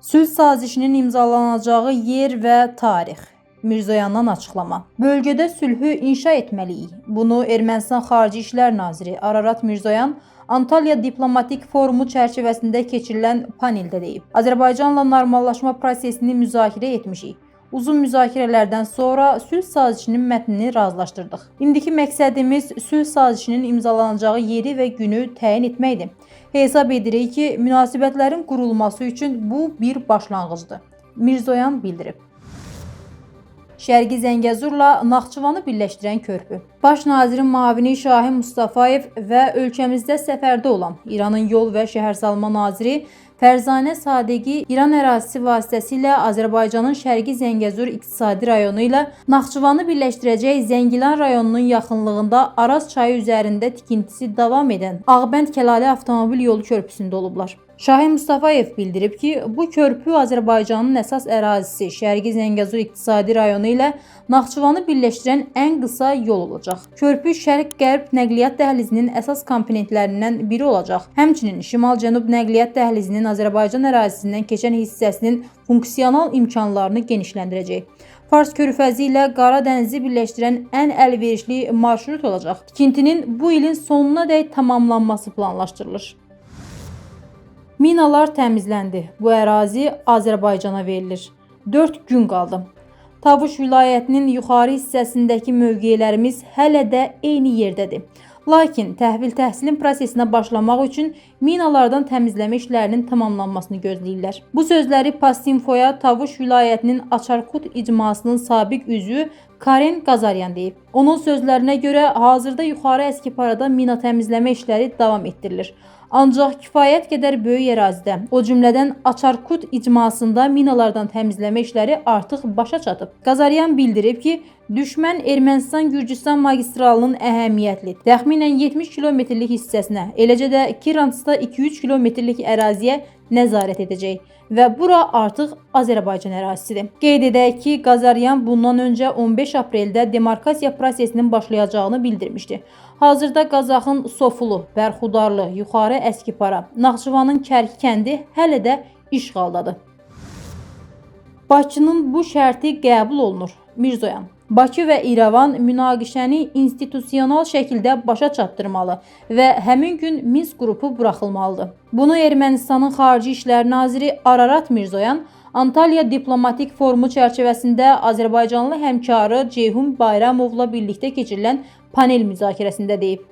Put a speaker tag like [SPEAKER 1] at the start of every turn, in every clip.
[SPEAKER 1] Sülh sazişinin imzalanacağı yer və tarix. Mirzoyandan açıqlama. Bölgədə sülhü inşa etməliyik. Bunu Ermənistan Xarici İşlər Naziri Ararat Mirzoyan Antalya Diplomatik Forumu çərçivəsində keçirilən paneldə deyib. Azərbaycanla normallaşma prosesini müzakirə etmişik. Uzun müzakirələrdən sonra sülh sazişinin mətnini razılaşdırdıq. İndiki məqsədimiz sülh sazişinin imzalanacağı yeri və günü təyin etməkdir. Hesab edirik ki, münasibətlərin qurulması üçün bu bir başlanğıcdır. Mirzoyan bildirib. Şərqi Zəngəzurla Naxçıvanı birləşdirən körpü. Baş nazirin müavini Şahin Mustafayev və ölkəmizdə səfərdə olan İranın yol və şəhərsalma naziri Fərzanə Sadiqi İran ərazisi vasitəsilə Azərbaycanın Şərqi Zəngəzur iqtisadi rayonu ilə Naxçıvanı birləşdirəcək Zəngilan rayonunun yaxınlığında Araz çayı üzərində tikintisi davam edən Ağbənd Kəlalə avtomobil yolu körpüsündə olublar. Şahin Mustafayev bildirib ki, bu körpü Azərbaycanın əsas ərazisi Şərqi Zəngəzur iqtisadi rayonu ilə Naxçıvanı birləşdirən ən qısa yol olacaq. Körpü Şərq-Qərb nəqliyyat dəhlizinin əsas komponentlərindən biri olacaq. Həmçinin Şimal-Cənub nəqliyyat dəhlizinin Azərbaycan ərazisindən keçən hissəsinin funksional imkanlarını genişləndirəcək. Fars körfəzi ilə Qara dənizi birləşdirən ən əlverişli marşrut olacaq. Tikintinin bu ilin sonuna dək tamamlanması planlaşdırılır. Minalar təmizləndi. Bu ərazi Azərbaycana verilir. 4 gün qaldı. Tavuş vilayətinin yuxarı hissəsindəki mövqelərimiz hələ də eyni yerdədir. Lakin təhvil təhsilin prosesinə başlamaq üçün minalardan təmizləmə işlərinin tamamlanmasını gözləyirlər. Bu sözləri Pastinfoya Tavuş vilayətinin Açarkut icmasının sabiq üzvü Karen Qazaryan deyib. Onun sözlərinə görə hazırda yuxarı Əskiparada mina təmizləmə işləri davam etdirilir. Ancaq kifayət qədər böyük ərazidə, o cümlədən Açarkut icmasında minalardan təmizləmə işləri artıq başa çatıb. Qazaryan bildirib ki, düşmən Ermənistan-Gürcüstan magistralının əhəmiyyətli, təxminən 70 kilometrlik hissəsinə, eləcə də Kirantsda 2-3 kilometrlik əraziyə nəzarət edəcək və bura artıq Azərbaycan ərazisidir. Qeyd edək ki, Qazaryan bundan öncə 15 apreldə demarkasiya prosesinin başlayacağını bildirmişdi. Hazırda Qazaxın Sofulu, Bərxudarlı, Yuxarı Əskipara, Naxçıvanın Kərki kəndi hələ də işğaldadır. Bakının bu şərti qəbul olunur. Mirzoyan. Bakı və İrəvan münaqişəni institusional şəkildə başa çatdırmalı və həmin gün Minsk qrupu buraxılmalıdır. Bunu Ermənistanın Xarici İşlər Naziri Ararat Mirzoyan Antalya Diplomatik Forumu çərçivəsində Azərbaycanlı həmkarı Ceyhun Bayramovla birlikdə keçirilən panel müzakirəsində deyib.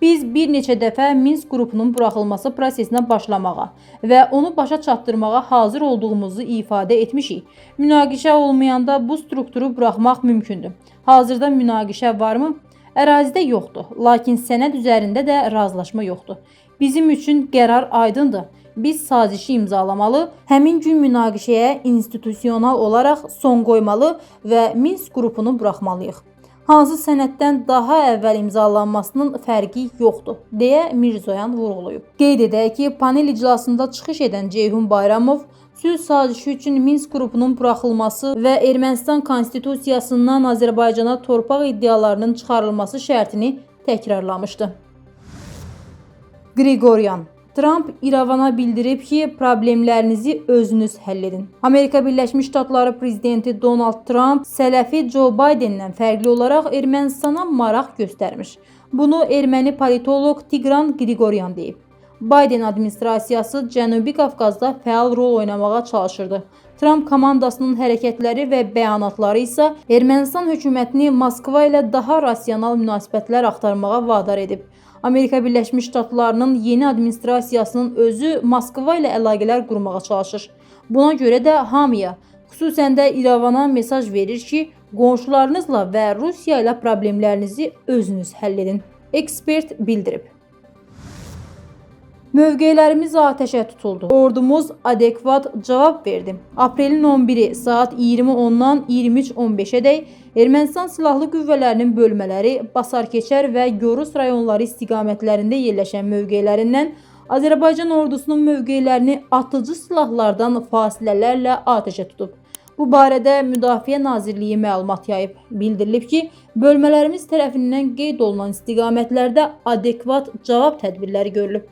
[SPEAKER 1] Biz bir neçə dəfə Minsk qrupunun buraxılması prosesinə başlamağa və onu başa çatdırmağa hazır olduğumuzu ifadə etmişik. Münaqişə olmayanda bu strukturu buraxmaq mümkündür. Hazırda münaqişə varmı? Ərazidə yoxdur, lakin sənəd üzərində də razılaşma yoxdur. Bizim üçün qərar aydındır. Biz sazişi imzalamalı, həmin gün münaqişəyə institusional olaraq son qoymalı və Minsk qrupunu buraxmalıyıq. Hansı sənəddən daha əvvəl imzalanmasının fərqi yoxdur, deyə Mirzoyan vurğulayıb. Qeyd edək ki, panel iclasında çıxış edən Ceyhun Bayramov sülh sazişi üçün Minsk qrupunun buraxılması və Ermənistan konstitusiyasından Azərbaycana torpaq iddialarının çıxarılması şərtini təkrarlamışdı. Qriqoryan. Trump İrəvana bildirib ki, problemlərinizi özünüz həll edin. Amerika Birləşmiş Ştatları prezidenti Donald Trump sələfi Joe Biden'dən fərqli olaraq Ermənistana maraq göstərmiş. Bunu erməni politoloq Tigran Qriqoryan deyib. Biden administrasiyası Cənubi Qafqazda fəal rol oynamağa çalışırdı. Trump komandasının hərəkətləri və bəyanatları isə Ermənistan hökumətini Moskva ilə daha rasional münasibətlər axtarmağa vadar edib. Amerika Birləşmiş Ştatlarının yeni administrasiyasının özü Moskva ilə əlaqələr qurmağa çalışır. Buna görə də hamıya, xüsusən də İrəvana mesaj verir ki, qonşularınızla və Rusiya ilə problemlərinizi özünüz həll edin. Ekspert bildirib. Mövqelərimiz atəşə tutuldu. Ordumuz adekvat cavab verdi. Aprelin 11-i saat 20:10-dan 23:15-ədək Ermənistan Silahlı Qüvvələrinin bölmələri Basarkeçər və Gorus rayonları istiqamətlərində yerləşən mövqelərindən Azərbaycan ordusunun mövqelərini atıcı silahlardan fasilələrlə atəşə tutub. Bu barədə Müdafiə Nazirliyi məlumat yayıb. Bildirilib ki, bölmələrimiz tərəfindən qeyd olunan istiqamətlərdə adekvat cavab tədbirləri görülüb.